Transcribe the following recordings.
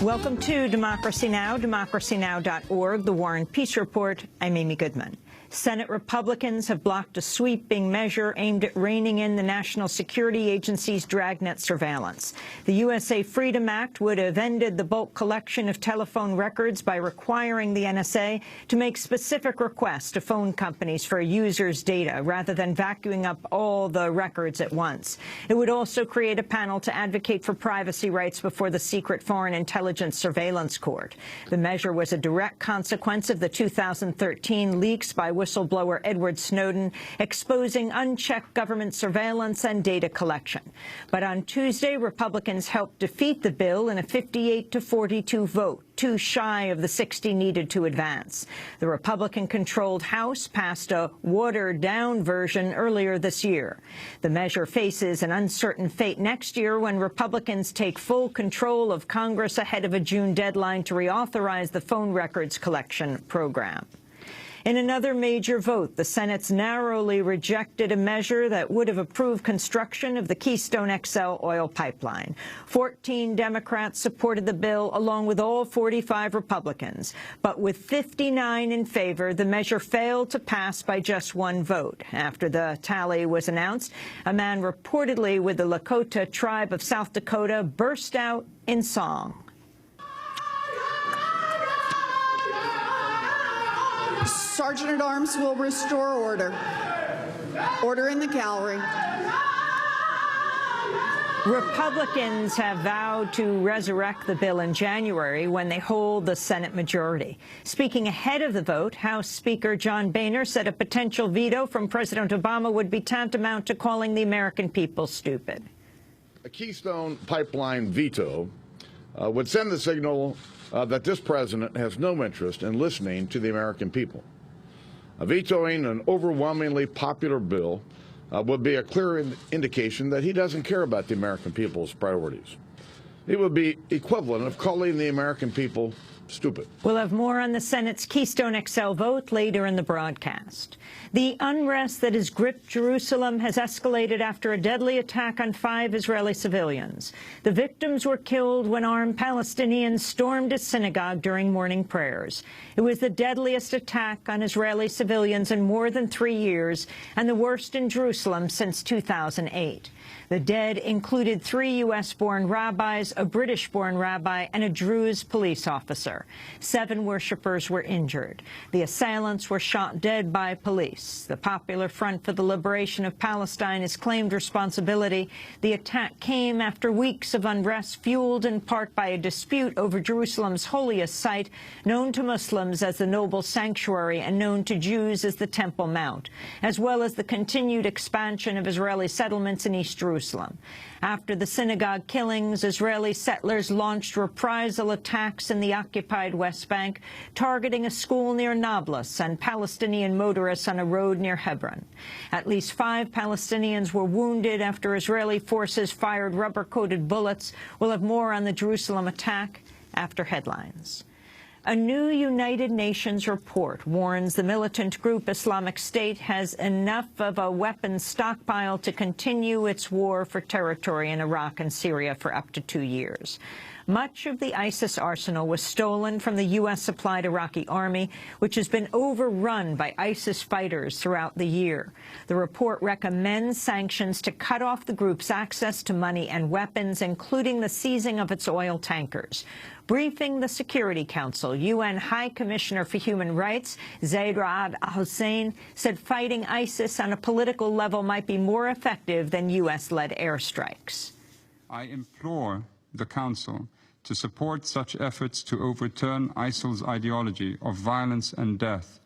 Welcome to Democracy Now!, democracynow.org, The War and Peace Report. I'm Amy Goodman. Senate Republicans have blocked a sweeping measure aimed at reining in the National Security Agency's dragnet surveillance. The USA Freedom Act would have ended the bulk collection of telephone records by requiring the NSA to make specific requests to phone companies for a user's data rather than vacuuming up all the records at once. It would also create a panel to advocate for privacy rights before the Secret Foreign Intelligence Surveillance Court. The measure was a direct consequence of the 2013 leaks by whistleblower Edward Snowden exposing unchecked government surveillance and data collection. But on Tuesday, Republicans helped defeat the bill in a 58-42 vote, too shy of the 60 needed to advance. The Republican-controlled House passed a watered-down version earlier this year. The measure faces an uncertain fate next year when Republicans take full control of Congress ahead of a June deadline to reauthorize the phone records collection program. In another major vote, the Senate's narrowly rejected a measure that would have approved construction of the Keystone XL oil pipeline. 14 Democrats supported the bill, along with all 45 Republicans. But with 59 in favor, the measure failed to pass by just one vote. After the tally was announced, a man reportedly with the Lakota tribe of South Dakota burst out in song. Sergeant-at-Arms will restore order. Order in the gallery. Republicans have vowed to resurrect the bill in January when they hold the Senate majority. Speaking ahead of the vote, House Speaker John Boehner said a potential veto from President Obama would be tantamount to calling the American people stupid. A Keystone pipeline veto would send the signal that this president has no interest in listening to the American people. Vetoing an overwhelmingly popular bill would be a clear indication that he doesn't care about the American people's priorities. It would be equivalent of calling the American people stupid. We'll have more on the Senate's Keystone XL vote later in the broadcast. The unrest that has gripped Jerusalem has escalated after a deadly attack on 5 Israeli civilians. The victims were killed when armed Palestinians stormed a synagogue during morning prayers. It was the deadliest attack on Israeli civilians in more than 3 years and the worst in Jerusalem since 2008. The dead included 3 U.S.-born rabbis, a British-born rabbi, and a Druze police officer. 7 worshippers were injured. The assailants were shot dead by police. The Popular Front for the Liberation of Palestine has claimed responsibility. The attack came after weeks of unrest fueled in part by a dispute over Jerusalem's holiest site, known to Muslims as the Noble Sanctuary and known to Jews as the Temple Mount, as well as the continued expansion of Israeli settlements in East Jerusalem. After the synagogue killings, Israeli settlers launched reprisal attacks in the occupied West Bank, targeting a school near Nablus and Palestinian motorists on a road near Hebron. At least 5 Palestinians were wounded after Israeli forces fired rubber-coated bullets. We'll have more on the Jerusalem attack after headlines. A new United Nations report warns the militant group Islamic State has enough of a weapons stockpile to continue its war for territory in Iraq and Syria for up to 2 years. Much of the ISIS arsenal was stolen from the U.S.-supplied Iraqi army, which has been overrun by ISIS fighters throughout the year. The report recommends sanctions to cut off the group's access to money and weapons, including the seizing of its oil tankers. Briefing the Security Council, UN High Commissioner for Human Rights Zeid Ra'ad al-Hussein said fighting ISIS on a political level might be more effective than U.S.-led airstrikes. I implore the Council to support such efforts to overturn ISIL's ideology of violence and death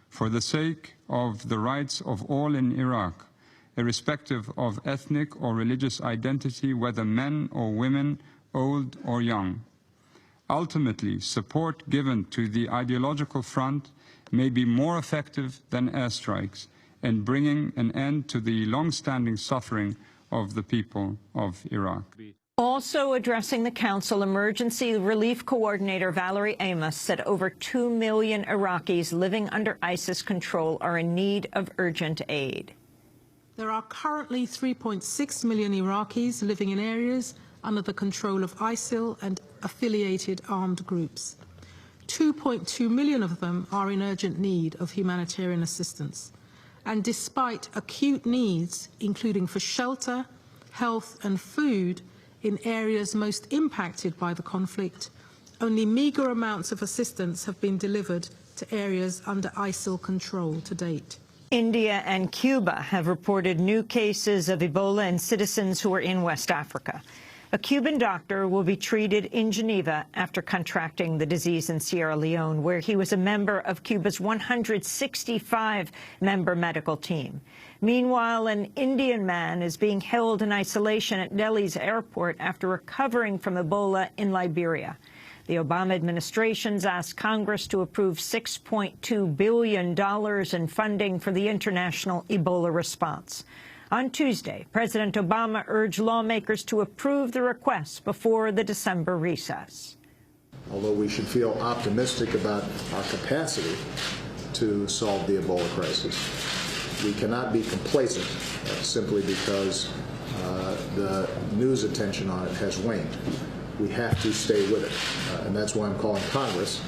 for the sake of the rights of all in Iraq, irrespective of ethnic or religious identity, whether men or women, old or young. Ultimately, support given to the ideological front may be more effective than airstrikes in bringing an end to the long-standing suffering of the people of Iraq. Also addressing the Council, Emergency Relief Coordinator Valerie Amos said over 2 million Iraqis living under ISIS control are in need of urgent aid. There are currently 3.6 million Iraqis living in areas under the control of ISIL and affiliated armed groups. 2.2 million of them are in urgent need of humanitarian assistance. And despite acute needs, including for shelter, health and food in areas most impacted by the conflict, only meagre amounts of assistance have been delivered to areas under ISIL control to date. India and Cuba have reported new cases of Ebola in citizens who are in West Africa. A Cuban doctor will be treated in Geneva after contracting the disease in Sierra Leone, where he was a member of Cuba's 165-member medical team. Meanwhile, an Indian man is being held in isolation at Delhi's airport after recovering from Ebola in Liberia. The Obama administration's asked Congress to approve $6.2 billion in funding for the international Ebola response. On Tuesday, President Obama urged lawmakers to approve the request before the December recess. Although we should feel optimistic about our capacity to solve the Ebola crisis, we cannot be complacent simply because the news attention on it has waned. We have to stay with it, and that's why I'm calling Congress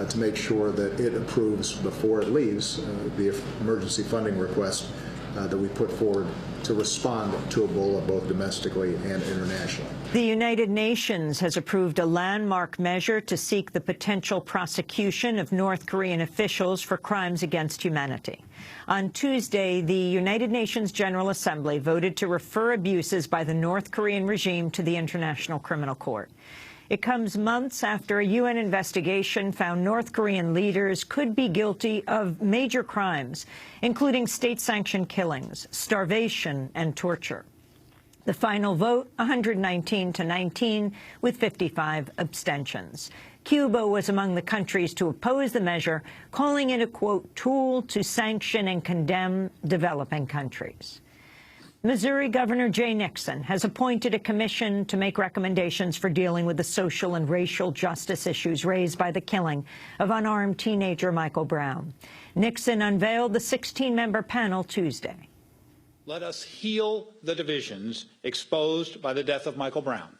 to make sure that it approves before it leaves the emergency funding request that we put forward to respond to Ebola both domestically and internationally. The United Nations has approved a landmark measure to seek the potential prosecution of North Korean officials for crimes against humanity. On Tuesday, the United Nations General Assembly voted to refer abuses by the North Korean regime to the International Criminal Court. It comes months after a UN investigation found North Korean leaders could be guilty of major crimes, including state-sanctioned killings, starvation, and torture. The final vote, 119 to 19, with 55 abstentions. Cuba was among the countries to oppose the measure, calling it a, quote, tool to sanction and condemn developing countries. Missouri Governor Jay Nixon has appointed a commission to make recommendations for dealing with the social and racial justice issues raised by the killing of unarmed teenager Michael Brown. Nixon unveiled the 16-member panel Tuesday. Let us heal the divisions exposed by the death of Michael Brown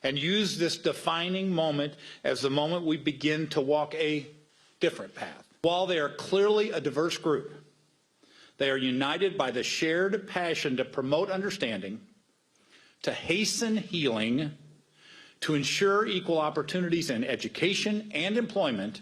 and use this defining moment as the moment we begin to walk a different path. While they are clearly a diverse group, they are united by the shared passion to promote understanding, to hasten healing, to ensure equal opportunities in education and employment,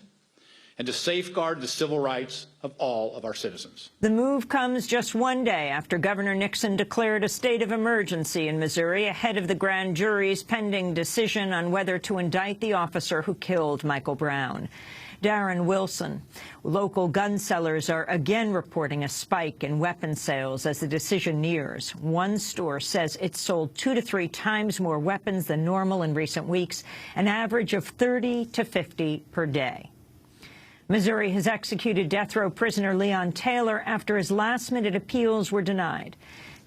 and to safeguard the civil rights of all of our citizens. The move comes just one day after Governor Nixon declared a state of emergency in Missouri ahead of the grand jury's pending decision on whether to indict the officer who killed Michael Brown. Darren Wilson. Local gun sellers are again reporting a spike in weapon sales as the decision nears. One store says it sold 2 to 3 times more weapons than normal in recent weeks, an average of 30 to 50 per day. Missouri has executed death row prisoner Leon Taylor after his last-minute appeals were denied.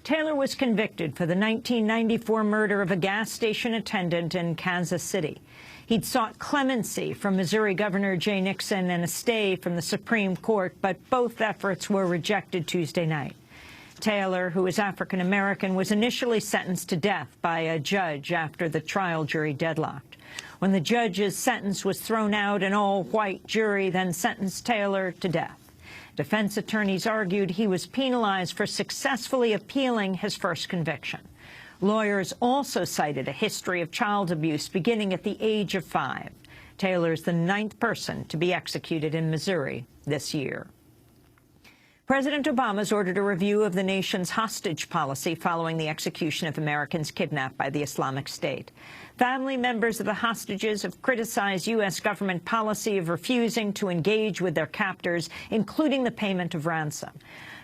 Taylor was convicted for the 1994 murder of a gas station attendant in Kansas City. He'd sought clemency from Missouri Governor Jay Nixon and a stay from the Supreme Court, but both efforts were rejected Tuesday night. Taylor, who is African-American, was initially sentenced to death by a judge after the trial jury deadlocked. When the judge's sentence was thrown out, an all-white jury then sentenced Taylor to death. Defense attorneys argued he was penalized for successfully appealing his first conviction. Lawyers also cited a history of child abuse beginning at the age of 5. Taylor's the 9th person to be executed in Missouri this year. President Obama's ordered a review of the nation's hostage policy following the execution of Americans kidnapped by the Islamic State. Family members of the hostages have criticized U.S. government policy of refusing to engage with their captors, including the payment of ransom.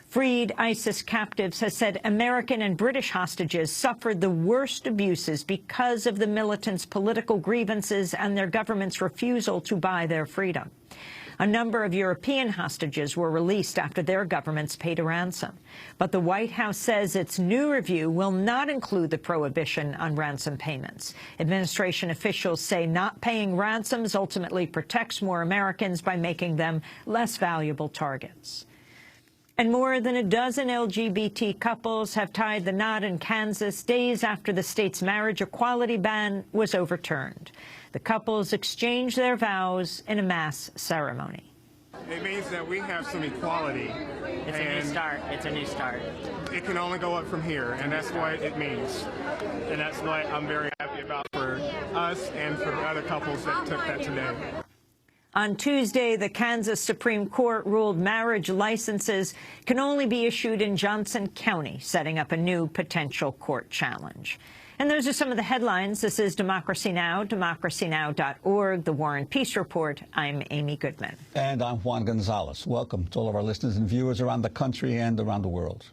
Freed ISIS captives has said American and British hostages suffered the worst abuses because of the militants' political grievances and their government's refusal to buy their freedom. A number of European hostages were released after their governments paid a ransom. But the White House says its new review will not include the prohibition on ransom payments. Administration officials say not paying ransoms ultimately protects more Americans by making them less valuable targets. And more than a dozen LGBT couples have tied the knot in Kansas days after the state's marriage equality ban was overturned. The couples exchanged their vows in a mass ceremony. It means that we have some equality. It's a new start. It's a new start. It can only go up from here, and that's what it means. And that's what I'm very happy about for us and for the other couples that took that today. On Tuesday, the Kansas Supreme Court ruled marriage licenses can only be issued in Johnson County, setting up a new potential court challenge. And those are some of the headlines. This is Democracy Now!, democracynow.org, The War and Peace Report. I'm Amy Goodman. And I'm Juan Gonzalez. Welcome to all of our listeners and viewers around the country and around the world.